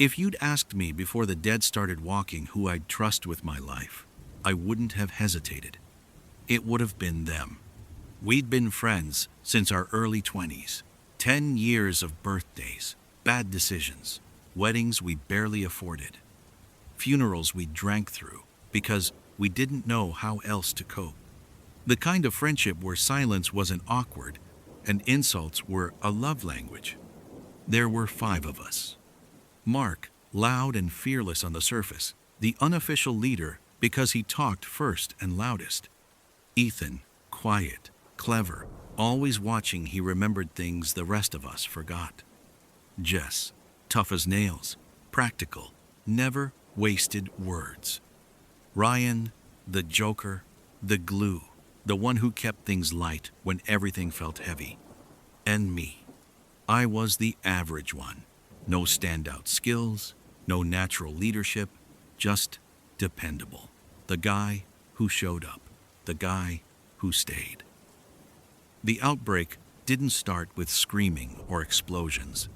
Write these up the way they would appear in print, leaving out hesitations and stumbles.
If you'd asked me before the dead started walking who I'd trust with my life, I wouldn't have hesitated. It would have been them. We'd been friends since our early 20s. 10 years of birthdays, bad decisions, weddings we barely afforded, funerals we drank through because we didn't know how else to cope. The kind of friendship where silence wasn't awkward and insults were a love language. There were 5 of us. Mark, loud and fearless on the surface, the unofficial leader because he talked first and loudest. Ethan, quiet, clever, always watching he remembered things the rest of us forgot. Jess, tough as nails, practical, never wasted words. Ryan, the joker, the glue, the one who kept things light when everything felt heavy. And me. I was the average one. No standout skills, no natural leadership, just dependable. The guy who showed up, the guy who stayed. The outbreak didn't start with screaming or explosions.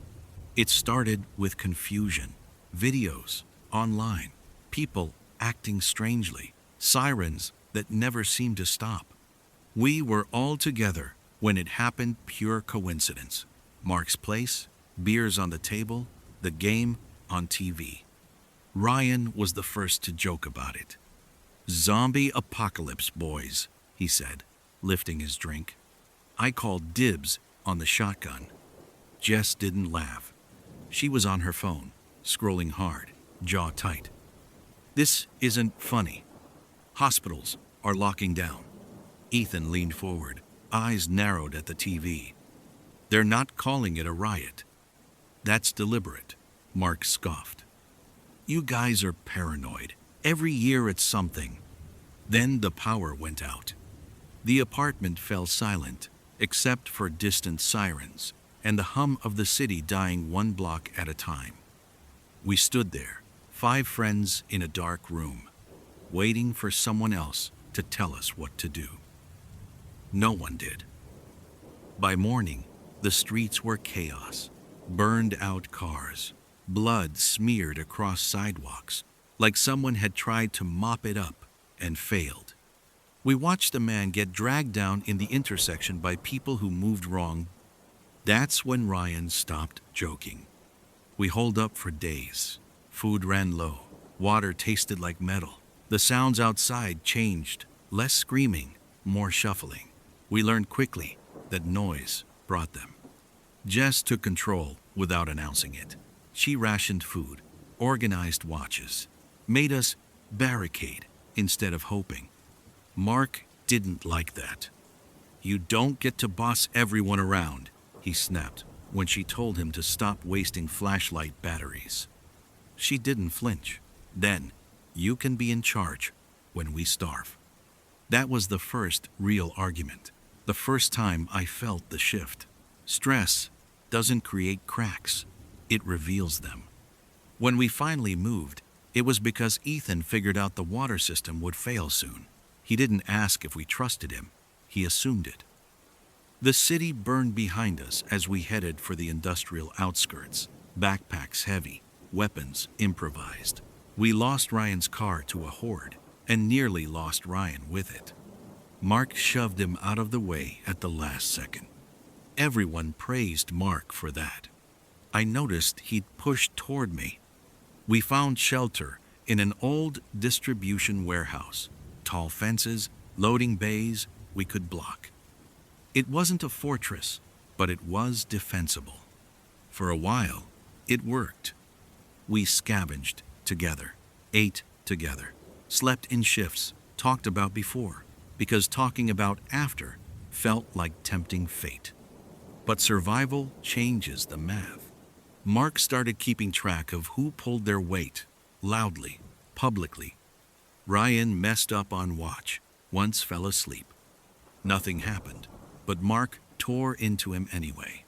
It started with confusion, videos, online, people acting strangely, sirens that never seemed to stop. We were all together when it happened, pure coincidence. Mark's place, beers on the table, the game on TV. Ryan was the first to joke about it. "Zombie apocalypse, boys," he said, lifting his drink. I called dibs on the shotgun. Jess didn't laugh. She was on her phone, scrolling hard, jaw tight. "This isn't funny. Hospitals are locking down." Ethan leaned forward, eyes narrowed at the TV. "They're not calling it a riot. That's deliberate," Mark scoffed. "You guys are paranoid. Every year it's something." Then the power went out. The apartment fell silent, except for distant sirens and the hum of the city dying one block at a time. We stood there, 5 friends in a dark room, waiting for someone else to tell us what to do. No one did. By morning, the streets were chaos. Burned out cars, blood smeared across sidewalks, like someone had tried to mop it up and failed. We watched a man get dragged down in the intersection by people who moved wrong. That's when Ryan stopped joking. We holed up for days. Food ran low. Water tasted like metal. The sounds outside changed. Less screaming, more shuffling. We learned quickly that noise brought them. Jess took control without announcing it. She rationed food, organized watches, made us barricade instead of hoping. Mark didn't like that. "You don't get to boss everyone around," he snapped when she told him to stop wasting flashlight batteries. She didn't flinch. Then, "You can be in charge when we starve." That was the first real argument. The first time I felt the shift. Stress doesn't create cracks. It reveals them. When we finally moved, it was because Ethan figured out the water system would fail soon. He didn't ask if we trusted him. He assumed it. The city burned behind us as we headed for the industrial outskirts. Backpacks heavy, weapons improvised. We lost Ryan's car to a horde and nearly lost Ryan with it. Mark shoved him out of the way at the last second. Everyone praised Mark for that. I noticed he'd pushed toward me. We found shelter in an old distribution warehouse. Tall fences, loading bays we could block. It wasn't a fortress, but it was defensible. For a while, it worked. We scavenged together, ate together, slept in shifts, talked about before, because talking about after felt like tempting fate. But survival changes the math. Mark started keeping track of who pulled their weight, loudly, publicly. Ryan messed up on watch, once fell asleep. Nothing happened, but Mark tore into him anyway.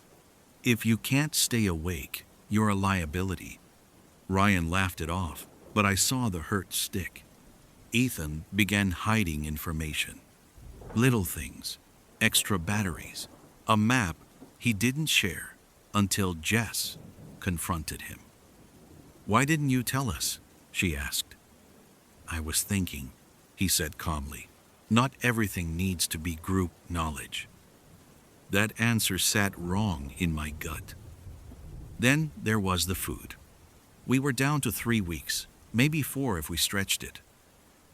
"If you can't stay awake, you're a liability." Ryan laughed it off, but I saw the hurt stick. Ethan began hiding information. Little things, extra batteries, a map he didn't share until Jess confronted him. "Why didn't you tell us?" she asked. "I was thinking," he said calmly. "Not everything needs to be group knowledge." That answer sat wrong in my gut. Then there was the food. We were down to 3 weeks, maybe 4 if we stretched it.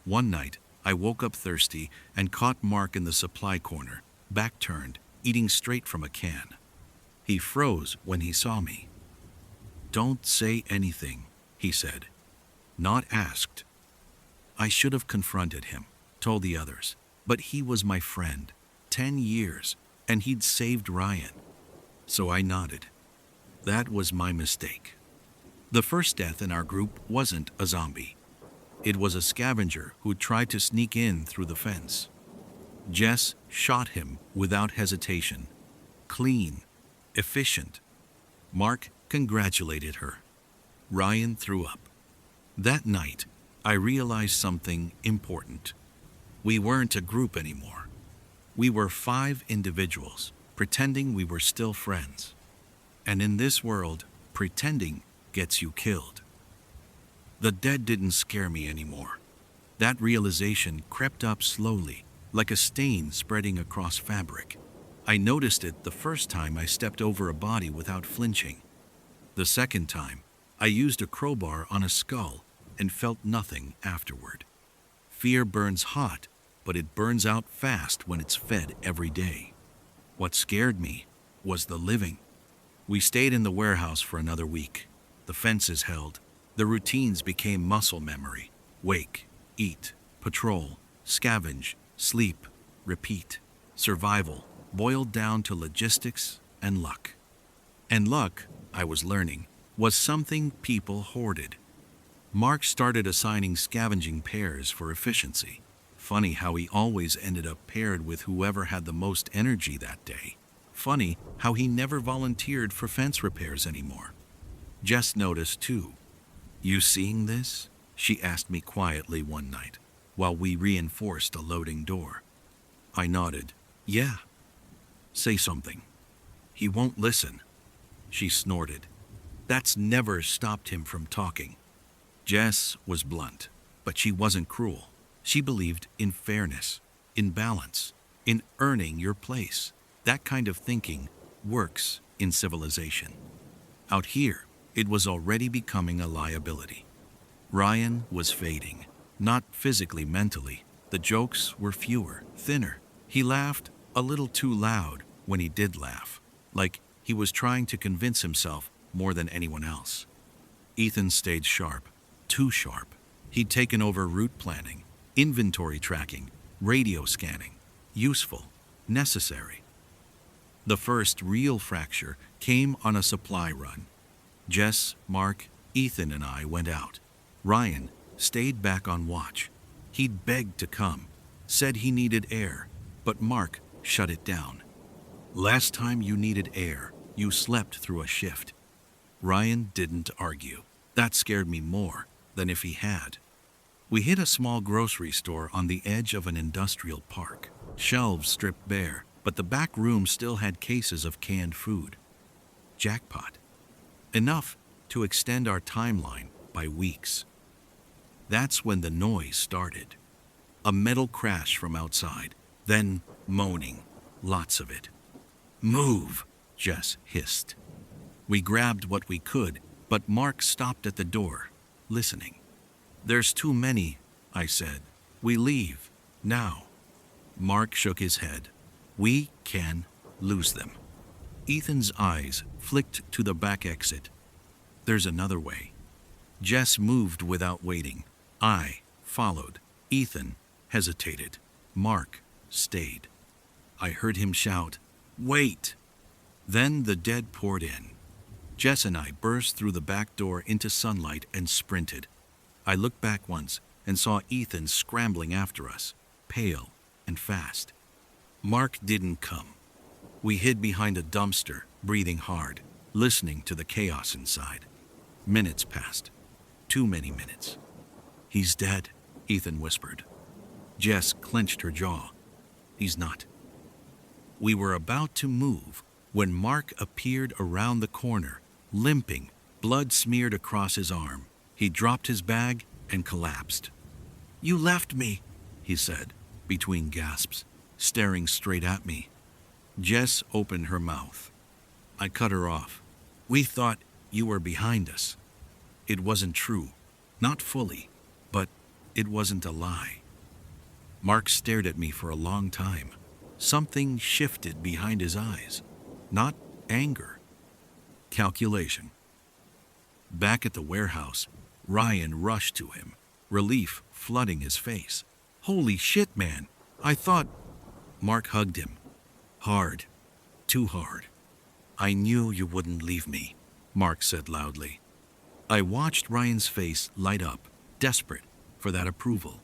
One night, I woke up thirsty and caught Mark in the supply corner, back turned, eating straight from a can. He froze when he saw me. "Don't say anything," he said. Not asked. I should have confronted him, told the others, but he was my friend, 10 years, and he'd saved Ryan. So I nodded. That was my mistake. The first death in our group wasn't a zombie. It was a scavenger who tried to sneak in through the fence. Jess shot him without hesitation. Clean, efficient. Mark congratulated her. Ryan threw up. That night, I realized something important. We weren't a group anymore. We were 5 individuals, pretending we were still friends. And in this world, pretending gets you killed. The dead didn't scare me anymore. That realization crept up slowly, like a stain spreading across fabric. I noticed it the first time I stepped over a body without flinching. The second time, I used a crowbar on a skull and felt nothing afterward. Fear burns hot, but it burns out fast when it's fed every day. What scared me was the living. We stayed in the warehouse for another week. The fences held. The routines became muscle memory. Wake, eat, patrol, scavenge, sleep, repeat. Survival boiled down to logistics and luck. And luck, I was learning, was something people hoarded. Mark started assigning scavenging pairs for efficiency. Funny how he always ended up paired with whoever had the most energy that day. Funny how he never volunteered for fence repairs anymore. Jess noticed too. "You seeing this?" she asked me quietly one night, while we reinforced a loading door. I nodded. "Yeah." "Say something." "He won't listen." She snorted. That's never stopped him from talking. Jess was blunt, but she wasn't cruel. She believed in fairness, in balance, in earning your place. That kind of thinking works in civilization. Out here, it was already becoming a liability. Ryan was fading, not physically, mentally. The jokes were fewer, thinner. He laughed a little too loud when he did laugh, like he was trying to convince himself more than anyone else. Ethan stayed sharp, too sharp. He'd taken over route planning, inventory tracking, radio scanning. Useful, necessary. The first real fracture came on a supply run. Jess, Mark, Ethan and I went out. Ryan stayed back on watch. He'd begged to come, said he needed air, but Mark shut it down. "Last time you needed air, you slept through a shift." Ryan didn't argue. That scared me more than if he had. We hit a small grocery store on the edge of an industrial park. Shelves stripped bare, but the back room still had cases of canned food. Jackpot. Enough to extend our timeline by weeks. That's when the noise started. A metal crash from outside, then moaning, lots of it. "Move," Jess hissed. We grabbed what we could, but Mark stopped at the door, listening. "There's too many," I said. "We leave, now." Mark shook his head. "We can lose them." Ethan's eyes flicked to the back exit. "There's another way." Jess moved without waiting. I followed. Ethan hesitated. Mark stayed. I heard him shout, "Wait!" Then the dead poured in. Jess and I burst through the back door into sunlight and sprinted. I looked back once and saw Ethan scrambling after us, pale and fast. Mark didn't come. We hid behind a dumpster, breathing hard, listening to the chaos inside. Minutes passed. Too many minutes. "He's dead," Ethan whispered. Jess clenched her jaw. "He's not." We were about to move when Mark appeared around the corner, limping, Blood smeared across his arm. He dropped his bag and collapsed. "You left me," he said, between gasps, staring straight at me. Jess opened her mouth. I cut her off. "We thought you were behind us." It wasn't true. Not fully, but it wasn't a lie. Mark stared at me for a long time. Something shifted behind his eyes. Not anger. Calculation. Back at the warehouse, Ryan rushed to him, relief flooding his face. "Holy shit, man. I thought—" Mark hugged him. "Hard. Too hard." "I knew you wouldn't leave me," Mark said loudly. I watched Ryan's face light up, desperate for that approval.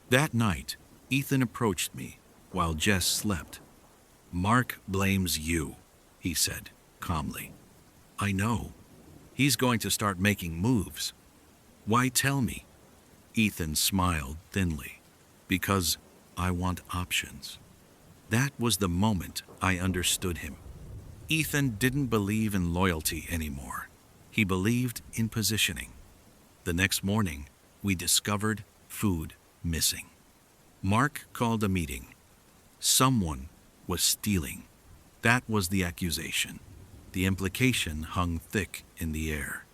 That night, Ethan approached me while Jess slept. "Mark blames you," he said calmly. "I know. He's going to start making moves." "Why tell me?" Ethan smiled thinly. "Because I want options." That was the moment I understood him. Ethan didn't believe in loyalty anymore. He believed in positioning. The next morning, we discovered food missing. Mark called a meeting. Someone was stealing. That was the accusation. The implication hung thick in the air.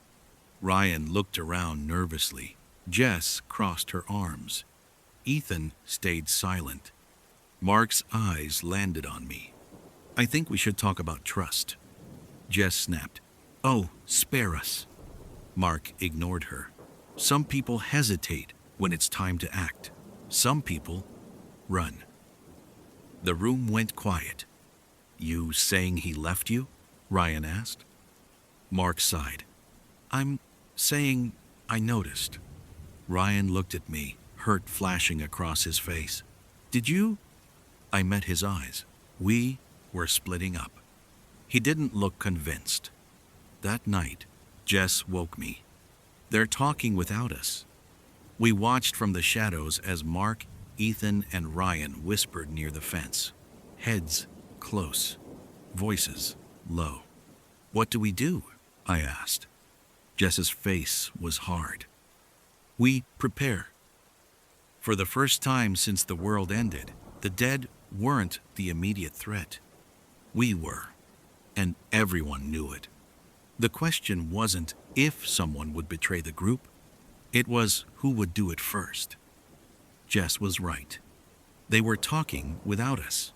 Ryan looked around nervously. Jess crossed her arms. Ethan stayed silent. Mark's eyes landed on me. "I think we should talk about trust." Jess snapped. "Oh, spare us." Mark ignored her. "Some people hesitate when it's time to act. Some people run." The room went quiet. "You saying he left you?" Ryan asked. Mark sighed. "I'm saying I noticed." Ryan looked at me, hurt flashing across his face. "Did you?" I met his eyes. We were splitting up. He didn't look convinced. That night, Jess woke me. "They're talking without us." We watched from the shadows as Mark, Ethan, and Ryan whispered near the fence. Heads close, voices low. "What do we do?" I asked. Jess's face was hard. "We prepare." For the first time since the world ended, the dead weren't the immediate threat. We were, and everyone knew it. The question wasn't if someone would betray the group. It was who would do it first. Jess was right. They were talking without us.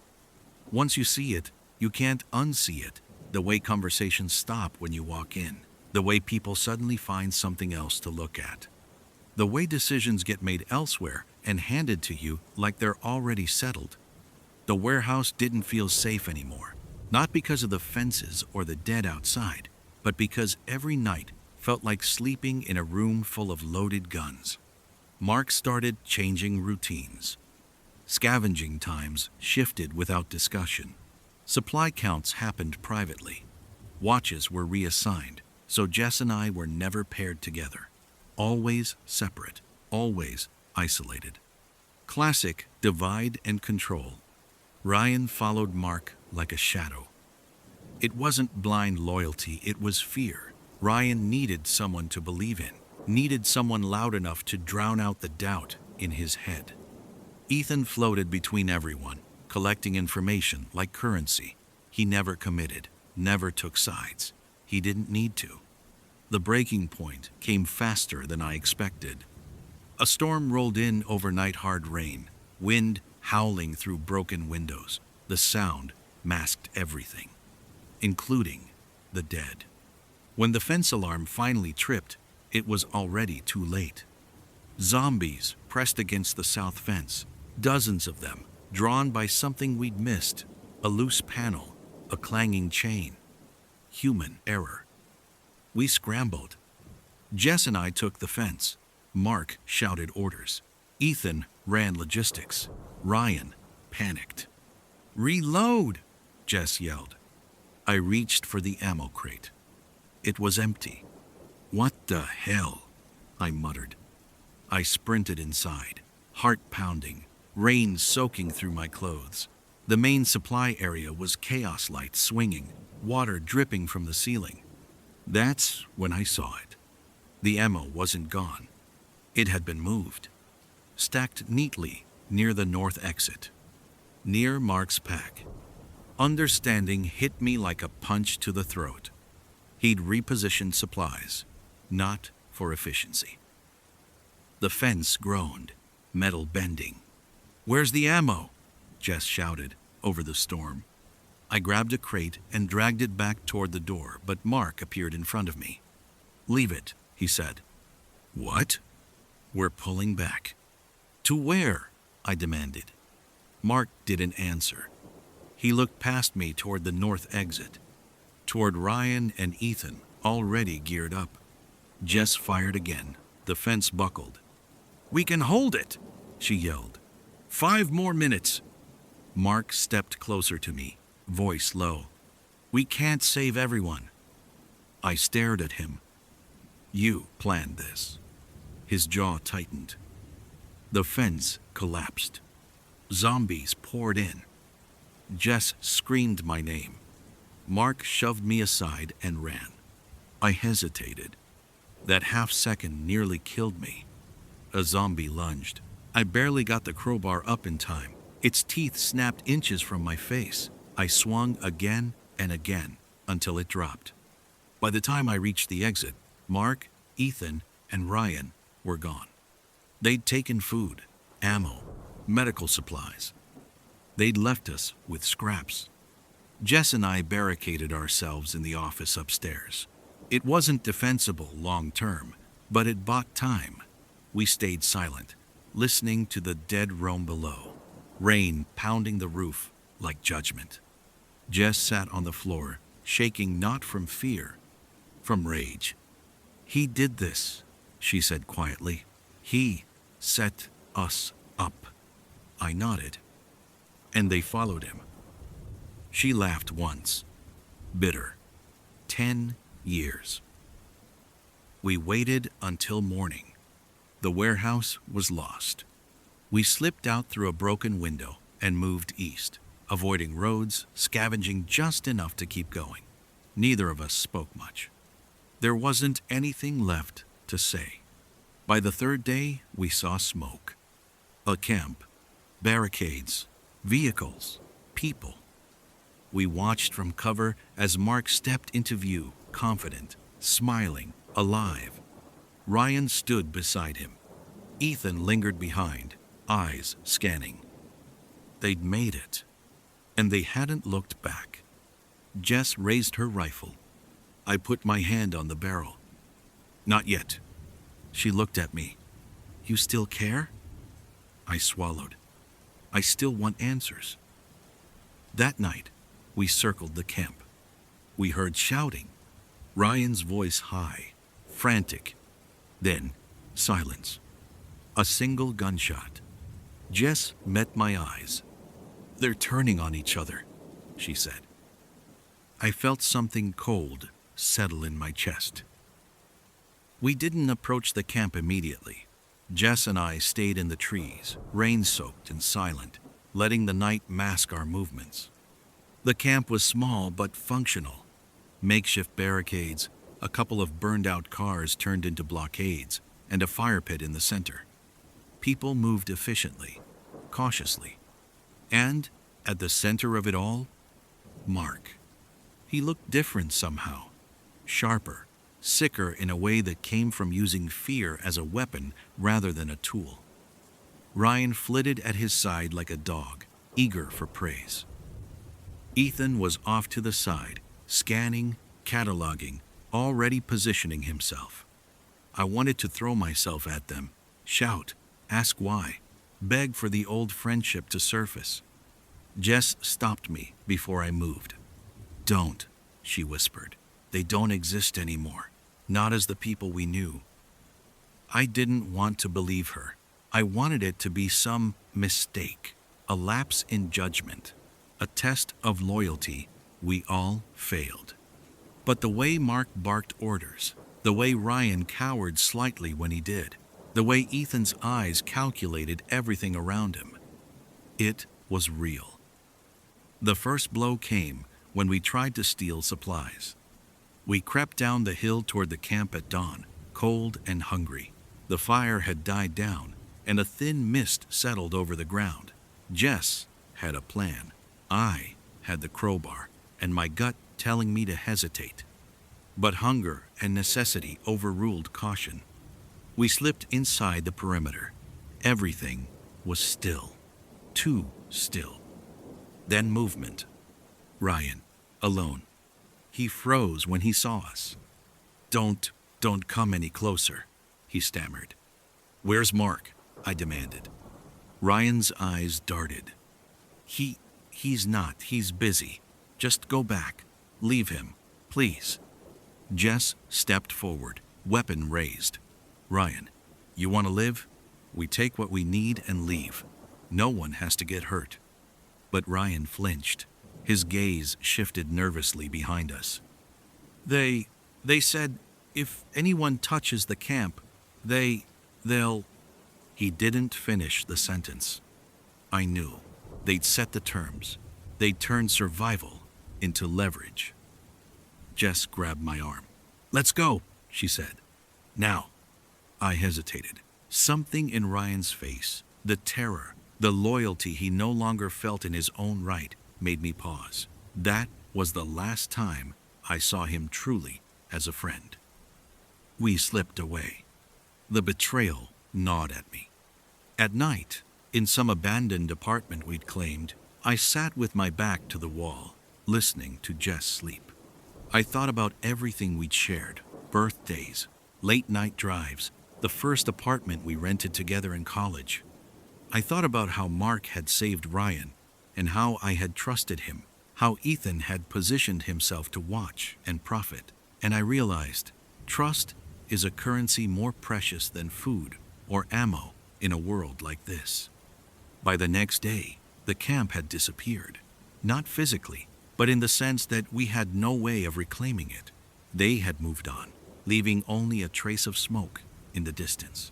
Once you see it, you can't unsee it. The way conversations stop when you walk in. The way people suddenly find something else to look at. The way decisions get made elsewhere and handed to you like they're already settled. The warehouse didn't feel safe anymore. Not because of the fences or the dead outside, but because every night felt like sleeping in a room full of loaded guns. Mark started changing routines. Scavenging times shifted without discussion. Supply counts happened privately. Watches were reassigned, so Jess and I were never paired together. Always separate, always isolated. Classic divide and control. Ryan followed Mark like a shadow. It wasn't blind loyalty, it was fear. Ryan needed someone to believe in, needed someone loud enough to drown out the doubt in his head. Ethan floated between everyone, collecting information like currency. He never committed, never took sides. He didn't need to. The breaking point came faster than I expected. A storm rolled in overnight, hard rain, wind howling through broken windows. The sound masked everything, including the dead. When the fence alarm finally tripped, it was already too late. Zombies pressed against the south fence, dozens of them, drawn by something we'd missed, a loose panel, a clanging chain. Human error. We scrambled. Jess and I took the fence. Mark shouted orders. Ethan ran logistics. Ryan panicked. "Reload!" Jess yelled. I reached for the ammo crate. It was empty. "What the hell?" I muttered. I sprinted inside, heart pounding, rain soaking through my clothes. The main supply area was chaos lights swinging, water dripping from the ceiling. That's when I saw it. The ammo wasn't gone. It had been moved, stacked neatly near the north exit, near Mark's pack. Understanding hit me like a punch to the throat. He'd repositioned supplies, not for efficiency. The fence groaned, metal bending. "Where's the ammo?" Jess shouted over the storm. I grabbed a crate and dragged it back toward the door, but Mark appeared in front of me. "Leave it," he said. "What?" "We're pulling back." "To where?" I demanded. Mark didn't answer. He looked past me toward the north exit, toward Ryan and Ethan, already geared up. Jess fired again. The fence buckled. "We can hold it," she yelled. 5 more minutes." Mark stepped closer to me, voice low. "We can't save everyone." I stared at him. "You planned this." His jaw tightened. The fence collapsed. Zombies poured in. Jess screamed my name. Mark shoved me aside and ran. I hesitated. That half second nearly killed me. A zombie lunged. I barely got the crowbar up in time. Its teeth snapped inches from my face. I swung again and again until it dropped. By the time I reached the exit, Mark, Ethan, and Ryan were gone. They'd taken food, ammo, medical supplies. They'd left us with scraps. Jess and I barricaded ourselves in the office upstairs. It wasn't defensible long term, but it bought time. We stayed silent, listening to the dead roam below, rain pounding the roof like judgment. Jess sat on the floor, shaking not from fear, from rage. "He did this," she said quietly. "He set us up." I nodded, and they followed him. She laughed once, bitter. 10 years. We waited until morning. The warehouse was lost. We slipped out through a broken window and moved east, avoiding roads, scavenging just enough to keep going. Neither of us spoke much. There wasn't anything left to say. By the third day, we saw smoke. A camp, barricades, vehicles, people. We watched from cover as Mark stepped into view, confident, smiling, alive. Ryan stood beside him. Ethan lingered behind, eyes scanning. They'd made it, and they hadn't looked back. Jess raised her rifle. I put my hand on the barrel. "Not yet." She looked at me. "You still care?" I swallowed. "I still want answers." That night, we circled the camp. We heard shouting, Ryan's voice high, frantic. Then, silence. A single gunshot. Jess met my eyes. "They're turning on each other," she said. I felt something cold settle in my chest. We didn't approach the camp immediately. Jess and I stayed in the trees, rain-soaked and silent, letting the night mask our movements. The camp was small but functional. Makeshift barricades, a couple of burned-out cars turned into blockades, and a fire pit in the center. People moved efficiently, cautiously. And, at the center of it all, Mark. He looked different somehow, sharper, sicker in a way that came from using fear as a weapon rather than a tool. Ryan flitted at his side like a dog, eager for praise. Ethan was off to the side, scanning, cataloging, already positioning himself. I wanted to throw myself at them, shout, ask why, beg for the old friendship to surface. Jess stopped me before I moved. "Don't," she whispered. "They don't exist anymore, not as the people we knew." I didn't want to believe her. I wanted it to be some mistake, a lapse in judgment, a test of loyalty we all failed. But the way Mark barked orders, the way Ryan cowered slightly when he did, the way Ethan's eyes calculated everything around him, it was real. The first blow came when we tried to steal supplies. We crept down the hill toward the camp at dawn, cold and hungry. The fire had died down, and a thin mist settled over the ground. Jess had a plan. I had the crowbar, and my gut telling me to hesitate. But hunger and necessity overruled caution. We slipped inside the perimeter. Everything was still. Too still. Then movement. Ryan, alone. He froze when he saw us. Don't come any closer," he stammered. "Where's Mark?" I demanded. Ryan's eyes darted. He's not. He's busy. Just go back. Leave him, please." Jess stepped forward, weapon raised. "Ryan, you want to live? We take what we need and leave. No one has to get hurt." But Ryan flinched. His gaze shifted nervously behind us. They said if anyone touches the camp, they'll... He didn't finish the sentence. I knew. They'd set the terms. They'd turn survival into leverage. Jess grabbed my arm. "Let's go," she said. "Now." I hesitated. Something in Ryan's face, the terror, the loyalty he no longer felt in his own right, made me pause. That was the last time I saw him truly as a friend. We slipped away. The betrayal gnawed at me. At night, in some abandoned apartment we'd claimed, I sat with my back to the wall, listening to Jess sleep. I thought about everything we'd shared, birthdays, late-night drives, the first apartment we rented together in college. I thought about how Mark had saved Ryan, and how I had trusted him, how Ethan had positioned himself to watch and profit. And I realized, trust is a currency more precious than food or ammo in a world like this. By the next day, the camp had disappeared. Not physically, but in the sense that we had no way of reclaiming it. They had moved on, leaving only a trace of smoke in the distance.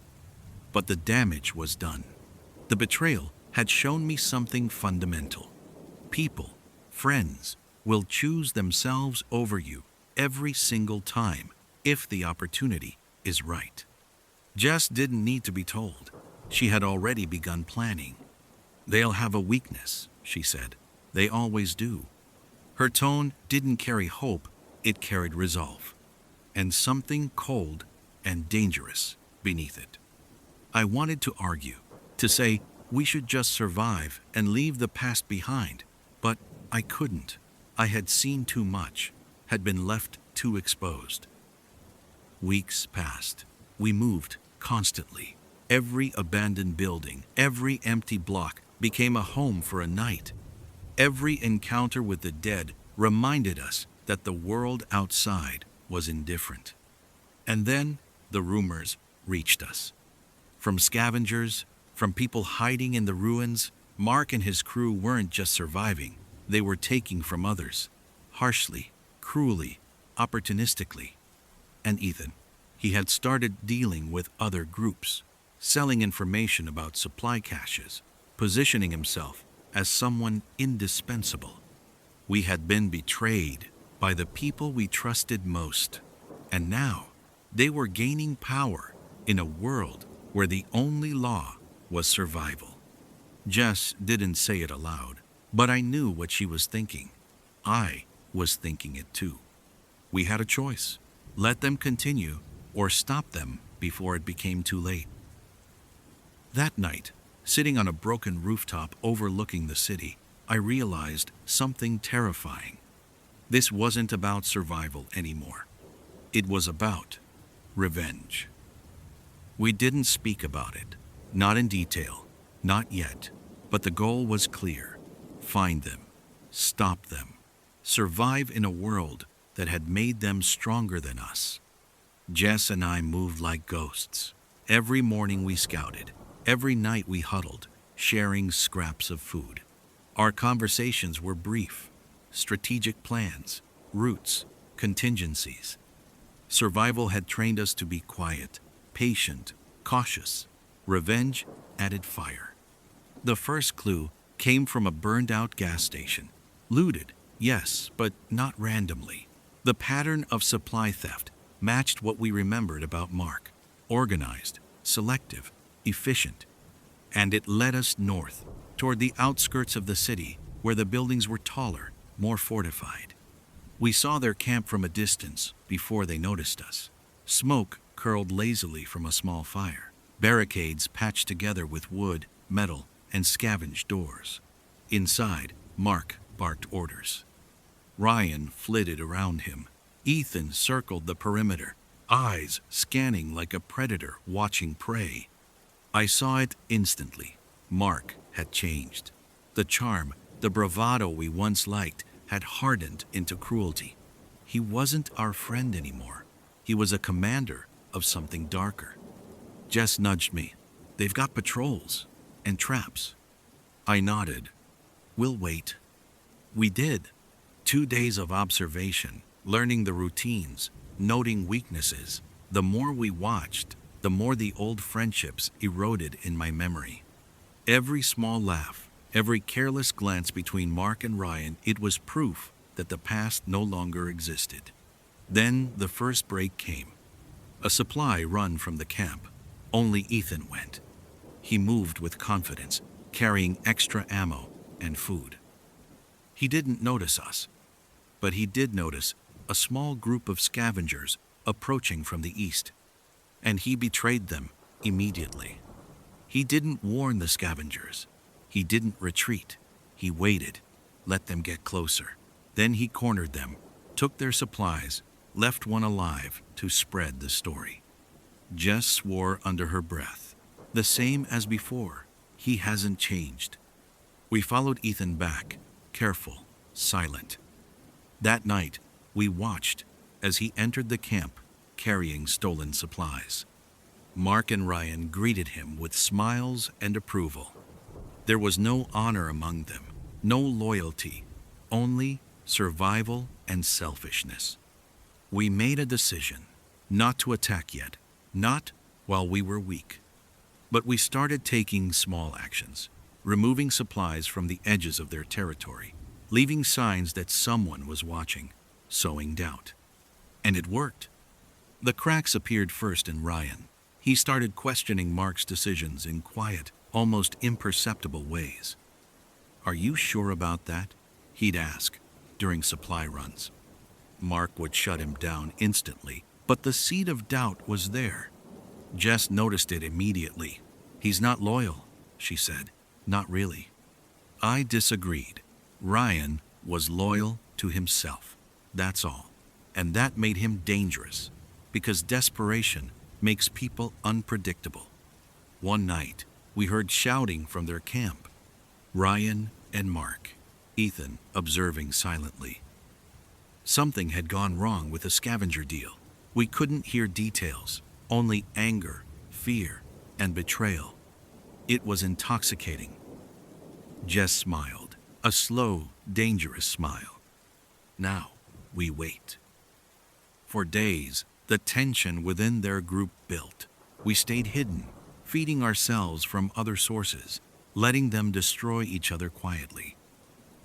But the damage was done. The betrayal had shown me something fundamental. People, friends, will choose themselves over you every single time if the opportunity is right. Jess didn't need to be told. She had already begun planning. "They'll have a weakness," she said. "They always do." Her tone didn't carry hope, it carried resolve. And something cold and dangerous beneath it. I wanted to argue, to say we should just survive and leave the past behind, but I couldn't. I had seen too much, had been left too exposed. Weeks passed. We moved constantly. Every abandoned building, every empty block became a home for a night. Every encounter with the dead reminded us that the world outside was indifferent. And then the rumors reached us. From scavengers, from people hiding in the ruins, Mark and his crew weren't just surviving, they were taking from others. Harshly, cruelly, opportunistically. And Ethan, he had started dealing with other groups, selling information about supply caches, positioning himself as someone indispensable. We had been betrayed by the people we trusted most, and now they were gaining power in a world where the only law was survival. Jess didn't say it aloud, but I knew what she was thinking. I was thinking it too. We had a choice: let them continue or stop them before it became too late. That night, sitting on a broken rooftop overlooking the city, I realized something terrifying. This wasn't about survival anymore. It was about revenge. We didn't speak about it, not in detail, not yet, but the goal was clear: find them, stop them, survive in a world that had made them stronger than us. Jess and I moved like ghosts. Every morning we scouted, every night we huddled, sharing scraps of food. Our conversations were brief: strategic plans, routes, contingencies. Survival had trained us to be quiet, patient, cautious. Revenge added fire. The first clue came from a burned-out gas station. Looted, yes, but not randomly. The pattern of supply theft matched what we remembered about Mark: organized, selective, efficient. And it led us north, toward the outskirts of the city, where the buildings were taller, more fortified. We saw their camp from a distance before they noticed us. Smoke curled lazily from a small fire, barricades patched together with wood, metal, and scavenged doors. Inside, Mark barked orders. Ryan flitted around him. Ethan circled the perimeter, eyes scanning like a predator watching prey. I saw it instantly. Mark had changed. The charm, the bravado we once liked, had hardened into cruelty. He wasn't our friend anymore. He was a commander of something darker. Jess nudged me. "They've got patrols and traps." I nodded. "We'll wait." We did. 2 days of observation, learning the routines, noting weaknesses. The more we watched, the more the old friendships eroded in my memory. Every small laugh, every careless glance between Mark and Ryan, it was proof that the past no longer existed. Then the first break came. A supply run from the camp. Only Ethan went. He moved with confidence, carrying extra ammo and food. He didn't notice us, but he did notice a small group of scavengers approaching from the east, and he betrayed them immediately. He didn't warn the scavengers. He didn't retreat. He waited, let them get closer. Then he cornered them, took their supplies, left one alive to spread the story. Jess swore under her breath. The same as before. He hasn't changed. We followed Ethan back, careful, silent. That night, we watched as he entered the camp carrying stolen supplies. Mark and Ryan greeted him with smiles and approval. There was no honor among them, no loyalty, only survival and selfishness. We made a decision not to attack yet, not while we were weak. But we started taking small actions, removing supplies from the edges of their territory, leaving signs that someone was watching, sowing doubt. And it worked. The cracks appeared first in Ryan. He started questioning Mark's decisions in quiet, almost imperceptible ways. "Are you sure about that?" he'd ask during supply runs. Mark would shut him down instantly, but the seed of doubt was there. Jess noticed it immediately. "He's not loyal," she said. "Not really." I disagreed. Ryan was loyal to himself. That's all. And that made him dangerous, because desperation makes people unpredictable. One night, we heard shouting from their camp. Ryan and Mark, Ethan observing silently. Something had gone wrong with the scavenger deal. We couldn't hear details, only anger, fear, and betrayal. It was intoxicating. Jess smiled, a slow, dangerous smile. Now, we wait. For days, the tension within their group built. We stayed hidden, feeding ourselves from other sources, letting them destroy each other quietly.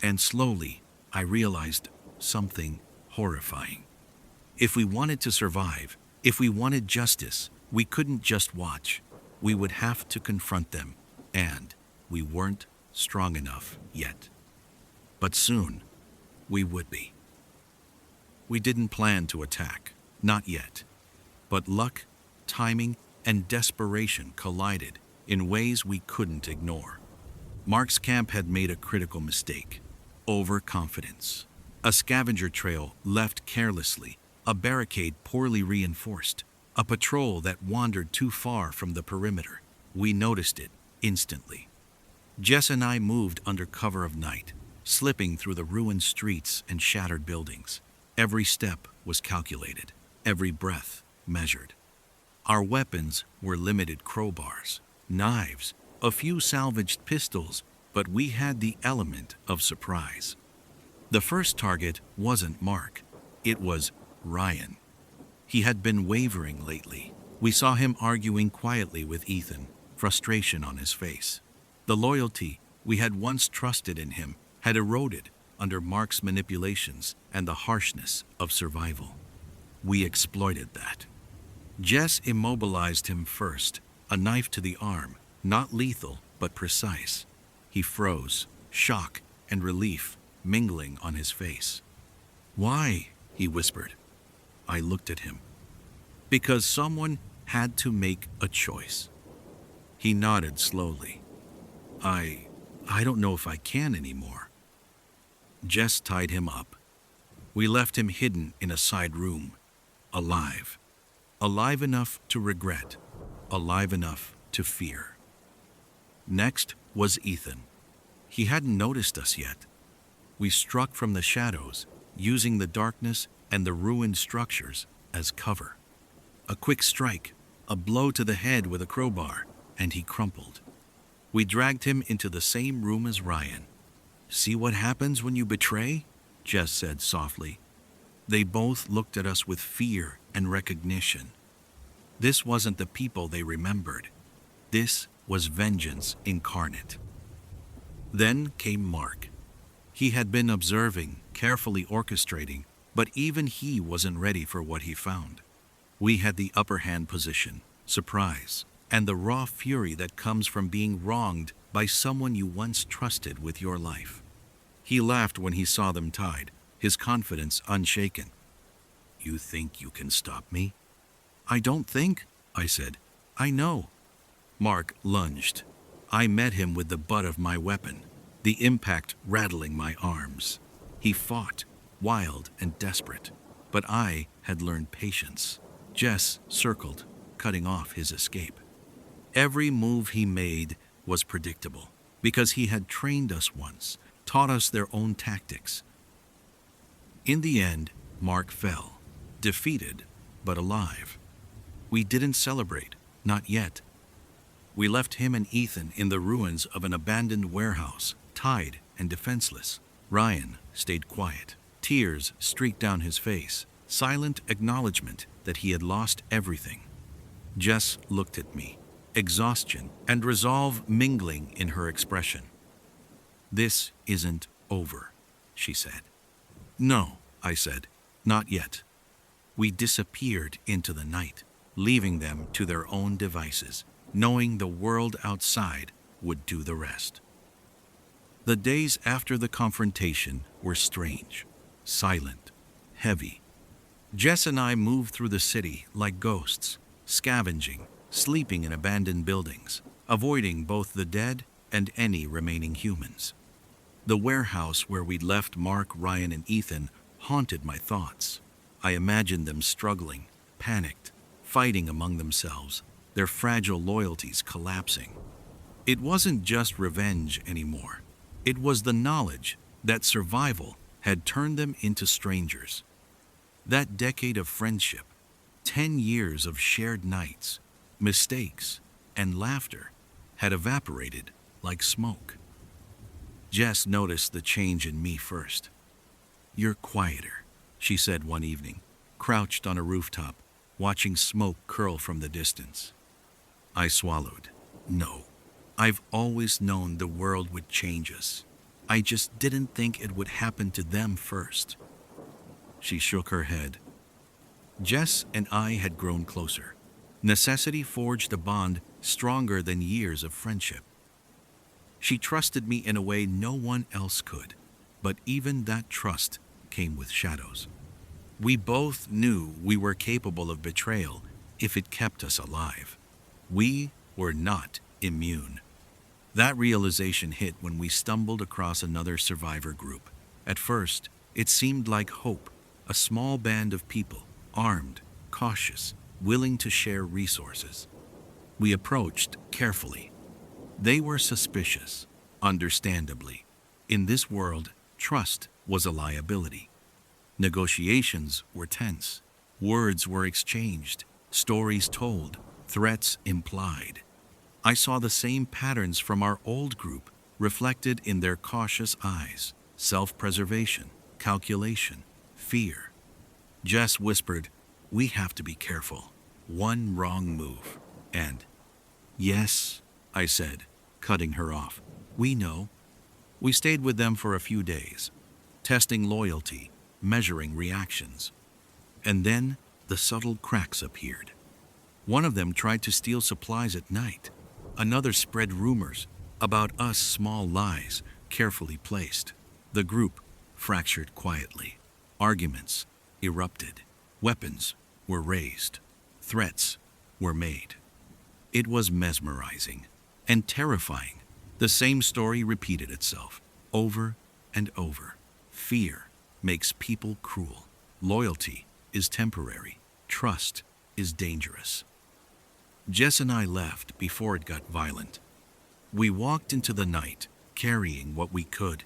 And slowly, I realized something horrifying. If we wanted to survive, if we wanted justice, we couldn't just watch. We would have to confront them, and we weren't strong enough yet. But soon, we would be. We didn't plan to attack, not yet. But luck, timing, and desperation collided in ways we couldn't ignore. Mark's camp had made a critical mistake: overconfidence. A scavenger trail left carelessly, a barricade poorly reinforced, a patrol that wandered too far from the perimeter. We noticed it instantly. Jess and I moved under cover of night, slipping through the ruined streets and shattered buildings. Every step was calculated, every breath measured. Our weapons were limited crowbars, knives, a few salvaged pistols, but we had the element of surprise. The first target wasn't Mark, it was Ryan. He had been wavering lately. We saw him arguing quietly with Ethan, frustration on his face. The loyalty we had once trusted in him had eroded under Mark's manipulations and the harshness of survival. We exploited that. Jess immobilized him first, a knife to the arm, not lethal but precise. He froze, shock and relief mingling on his face. "Why?" he whispered. I looked at him. "Because someone had to make a choice." He nodded slowly. I don't know if I can anymore." Jess tied him up. We left him hidden in a side room, alive. Alive enough to regret, alive enough to fear. Next was Ethan. He hadn't noticed us yet. We struck from the shadows, using the darkness and the ruined structures as cover. A quick strike, a blow to the head with a crowbar, and he crumpled. We dragged him into the same room as Ryan. "See what happens when you betray?" Jess said softly. They both looked at us with fear and recognition. This wasn't the people they remembered. This was vengeance incarnate. Then came Mark. He had been observing, carefully orchestrating, but even he wasn't ready for what he found. We had the upper hand position, surprise, and the raw fury that comes from being wronged by someone you once trusted with your life. He laughed when he saw them tied, his confidence unshaken. "You think you can stop me?" "I don't think," I said. "I know." Mark lunged. I met him with the butt of my weapon, the impact rattling my arms. He fought, wild and desperate, but I had learned patience. Jess circled, cutting off his escape. Every move he made was predictable, because he had trained us once, taught us their own tactics. In the end, Mark fell, defeated, but alive. We didn't celebrate, not yet. We left him and Ethan in the ruins of an abandoned warehouse, tied and defenseless. Ryan stayed quiet. Tears streaked down his face, silent acknowledgement that he had lost everything. Jess looked at me, exhaustion and resolve mingling in her expression. "This isn't over," she said. "No," I said, "not yet." We disappeared into the night, leaving them to their own devices, knowing the world outside would do the rest. The days after the confrontation were strange, silent, heavy. Jess and I moved through the city like ghosts, scavenging, sleeping in abandoned buildings, avoiding both the dead and any remaining humans. The warehouse where we'd left Mark, Ryan, and Ethan haunted my thoughts. I imagined them struggling, panicked, fighting among themselves, their fragile loyalties collapsing. It wasn't just revenge anymore. It was the knowledge that survival had turned them into strangers. That decade of friendship, 10 years of shared nights, mistakes, and laughter had evaporated like smoke. Jess noticed the change in me first. "You're quieter," she said one evening, crouched on a rooftop, watching smoke curl from the distance. I swallowed. "No, I've always known the world would change us. I just didn't think it would happen to them first." She shook her head. Jess and I had grown closer. Necessity forged a bond stronger than years of friendship. She trusted me in a way no one else could, but even that trust came with shadows. We both knew we were capable of betrayal if it kept us alive. We were not immune. That realization hit when we stumbled across another survivor group. At first, it seemed like hope, a small band of people, armed, cautious, willing to share resources. We approached carefully. They were suspicious, understandably. In this world, trust was a liability. Negotiations were tense. Words were exchanged, stories told, threats implied. I saw the same patterns from our old group reflected in their cautious eyes: self-preservation, calculation, fear. Jess whispered, "We have to be careful. One wrong move, and—" "Yes," I said, cutting her off. "We know." We stayed with them for a few days. testing loyalty, measuring reactions. And then the subtle cracks appeared. One of them tried to steal supplies at night. Another spread rumors about us, small lies carefully placed. The group fractured quietly. Arguments erupted. Weapons were raised. Threats were made. It was mesmerizing and terrifying. The same story repeated itself over and over. Fear makes people cruel. Loyalty is temporary. Trust is dangerous. Jess and I left before it got violent. We walked into the night, carrying what we could.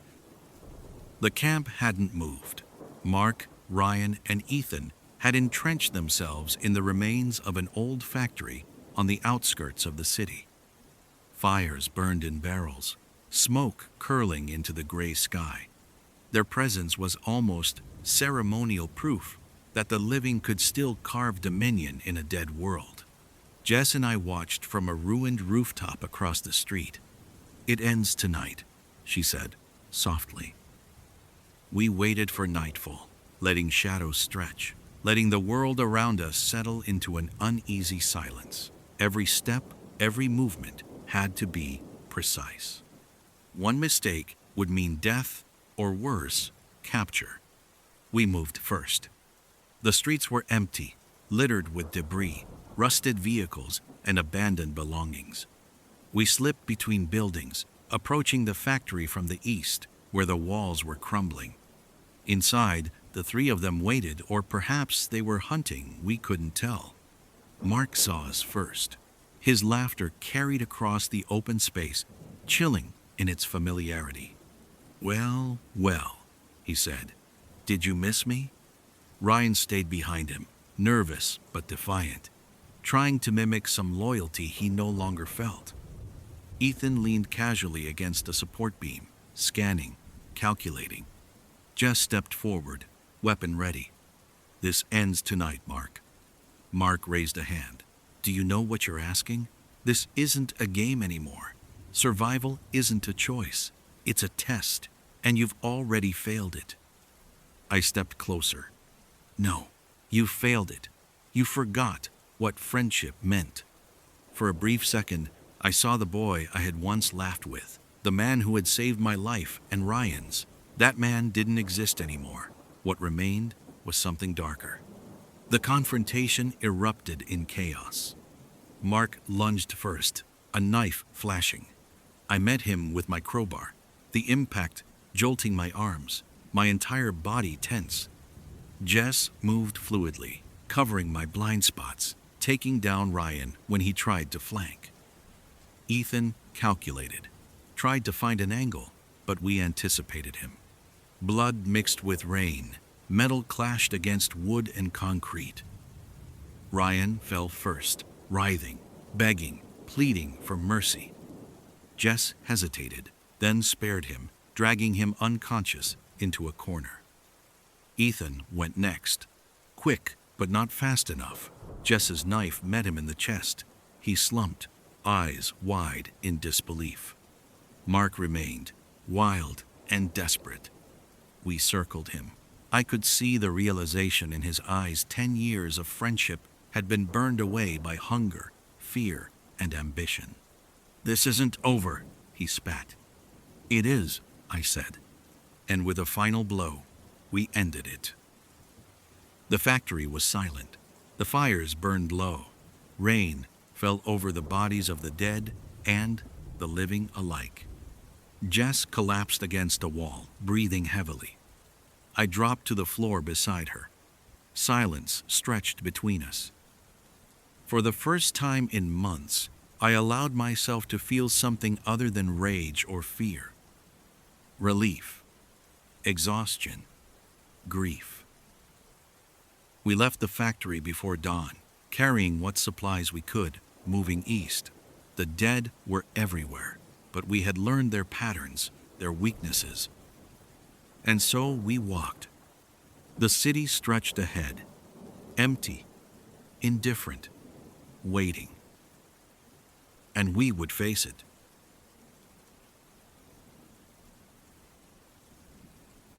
The camp hadn't moved. Mark, Ryan, and Ethan had entrenched themselves in the remains of an old factory on the outskirts of the city. Fires burned in barrels, smoke curling into the gray sky. Their presence was almost ceremonial proof that the living could still carve dominion in a dead world. Jess and I watched from a ruined rooftop across the street. "It ends tonight," she said, softly. We waited for nightfall, letting shadows stretch, letting the world around us settle into an uneasy silence. Every step, every movement had to be precise. One mistake would mean death, or worse, capture. We moved first. The streets were empty, littered with debris, rusted vehicles, and abandoned belongings. We slipped between buildings, approaching the factory from the east, where the walls were crumbling. Inside, the three of them waited, or perhaps they were hunting, we couldn't tell. Mark saw us first. His laughter carried across the open space, chilling in its familiarity. "Well, well," he said. "Did you miss me?" Ryan stayed behind him, nervous but defiant, trying to mimic some loyalty he no longer felt. Ethan leaned casually against a support beam, scanning, calculating. Jess stepped forward, weapon ready. "This ends tonight, Mark." Mark raised a hand. "Do you know what you're asking? This isn't a game anymore. Survival isn't a choice. It's a test, and you've already failed it." I stepped closer. "No, you failed it. You forgot what friendship meant." For a brief second, I saw the boy I had once laughed with, the man who had saved my life and Ryan's. That man didn't exist anymore. What remained was something darker. The confrontation erupted in chaos. Mark lunged first, a knife flashing. I met him with my crowbar, the impact jolting my arms, my entire body tense. Jess moved fluidly, covering my blind spots, taking down Ryan when he tried to flank. Ethan calculated, tried to find an angle, but we anticipated him. Blood mixed with rain, metal clashed against wood and concrete. Ryan fell first, writhing, begging, pleading for mercy. Jess hesitated, then spared him, dragging him unconscious into a corner. Ethan went next. Quick, but not fast enough. Jess's knife met him in the chest. He slumped, eyes wide in disbelief. Mark remained, wild and desperate. We circled him. I could see the realization in his eyes. 10 years of friendship had been burned away by hunger, fear, and ambition. "This isn't over," he spat. "It is," I said. And with a final blow, we ended it. The factory was silent. The fires burned low. Rain fell over the bodies of the dead and the living alike. Jess collapsed against a wall, breathing heavily. I dropped to the floor beside her. Silence stretched between us. For the first time in months, I allowed myself to feel something other than rage or fear. Relief, exhaustion, grief. We left the factory before dawn, carrying what supplies we could, moving east. The dead were everywhere, but we had learned their patterns, their weaknesses. And so we walked. The city stretched ahead, empty, indifferent, waiting. And we would face it.